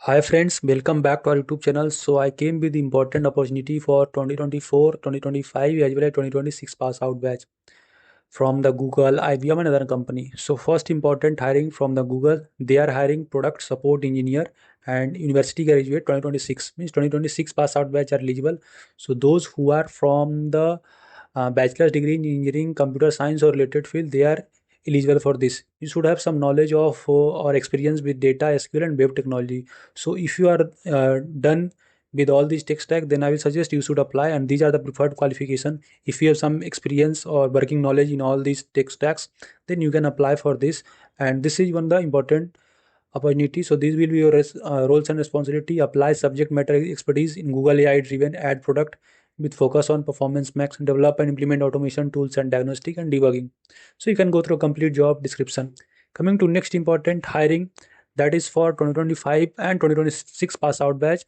Hi friends, welcome back to our YouTube channel. So I came with important opportunity for 2024, 2025 as well as 2026 pass out batch from the Google, IBM and other company. So first important hiring from the Google, they are hiring product support engineer and university graduate 2026 means 2026 pass out batch are eligible. So those who are from the bachelor's degree in engineering, computer science or related field, they are eligible for this. You should have some knowledge of or experience with data, SQL and web technology. So if you are done with all these tech stack, then I will suggest you should apply, and these are the preferred qualification. If you have some experience or working knowledge in all these tech stacks, then you can apply for this, and this is one of the important opportunity. So these will be your roles and responsibility. Apply subject matter expertise in Google AI driven ad product with focus on performance max, develop and implement automation tools and diagnostic and debugging. So you can go through a complete job description. Coming to next important hiring, that is for 2025 and 2026 pass out batch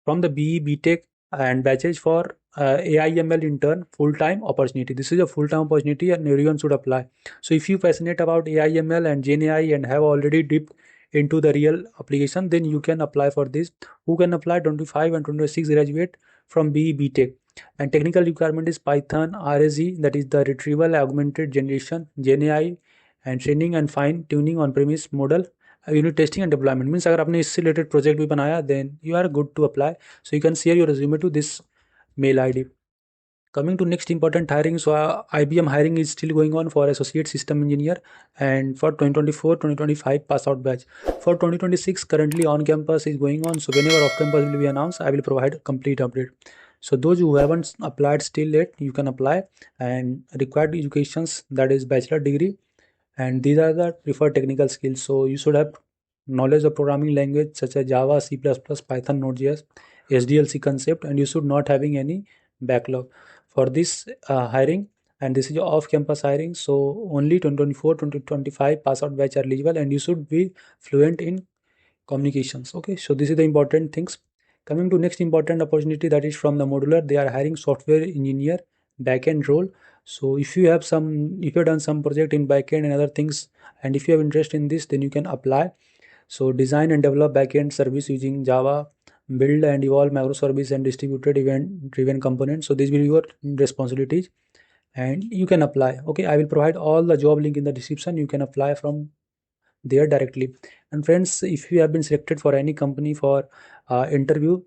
from the BE BTech and batches for AIML intern full-time opportunity. This is a full-time opportunity and everyone should apply. So if you passionate about AIML and GenAI and have already dipped into the real application, then you can apply for this. Who can apply? 25 and 26 graduate from BE BTech. And technical requirement is Python, RSE, that is the retrieval augmented generation, GenAI, and training and fine tuning on premise model, unit testing and deployment. Means अगर आपने इससे related project भी बनाया, then you are good to apply. So you can share your resume to this mail ID. Coming to next important hiring, so IBM hiring is still going on for associate system engineer and for 2024-2025 pass out batch. For 2026 currently on campus is going on, so whenever off campus will be announced, I will provide a complete update. So those who haven't applied still yet, you can apply, and required educations, that is bachelor degree, and these are the preferred technical skills. So you should have knowledge of programming language such as Java, C++, Python, Node.js, SDLC concept, and you should not having any backlog for this hiring. And this is your off-campus hiring, so only 2024-2025 pass out batch are eligible, and you should be fluent in communications. Okay, so this is the important things. Coming to next important opportunity, that is from the Modular, they are hiring software engineer backend role. So if you have done some project in backend and other things, and if you have interest in this, then you can apply. So design and develop backend service using Java, build and evolve microservice and distributed event driven components. So these will be your responsibilities, and you can apply. Okay, I will provide all the job link in the description. You can apply from there directly. And friends, if you have been selected for any company for interview,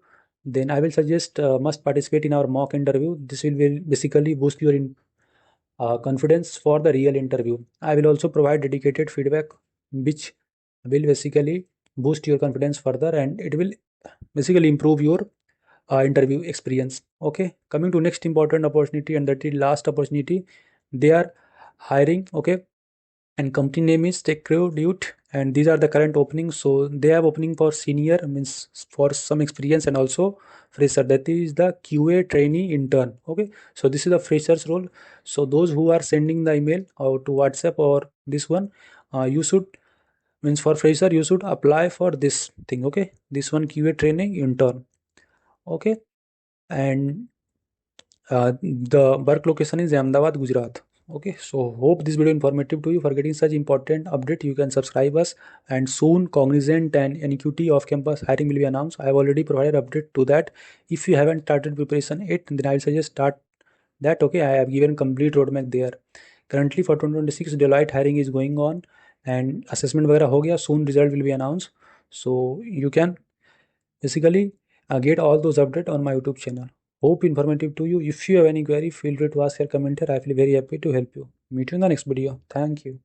then I will suggest must participate in our mock interview. This will basically boost your confidence for the real interview. I will also provide dedicated feedback which will basically boost your confidence further, and it will basically improve your interview experience. Okay, coming to next important opportunity, and that is last opportunity. They are hiring. Okay, and company name is TechRecruit, and these are the current openings. So they have opening for senior, means for some experience, and also fresher, that is the QA trainee intern. Okay, so this is the freshers role. So those who are sending the email or to WhatsApp or this one, you should, means for fresher you should apply for this thing. Okay, this one QA training intern. Okay, and the work location is Ahmedabad, Gujarat. Okay, so hope this video informative to you. For getting such important update, you can subscribe us, and soon Cognizant and NQT off campus hiring will be announced. I have already provided update to that. If you haven't started preparation yet, then I will suggest start that. Okay, I have given complete roadmap there. Currently for 2026 Deloitte hiring is going on, and assessment वगैरह हो गया. Soon result will be announced, so you can basically get all those updates on my YouTube channel. Hope informative to you. If you have any query, feel free to ask your comment here. I feel very happy to help you. Meet you in the next video. Thank you.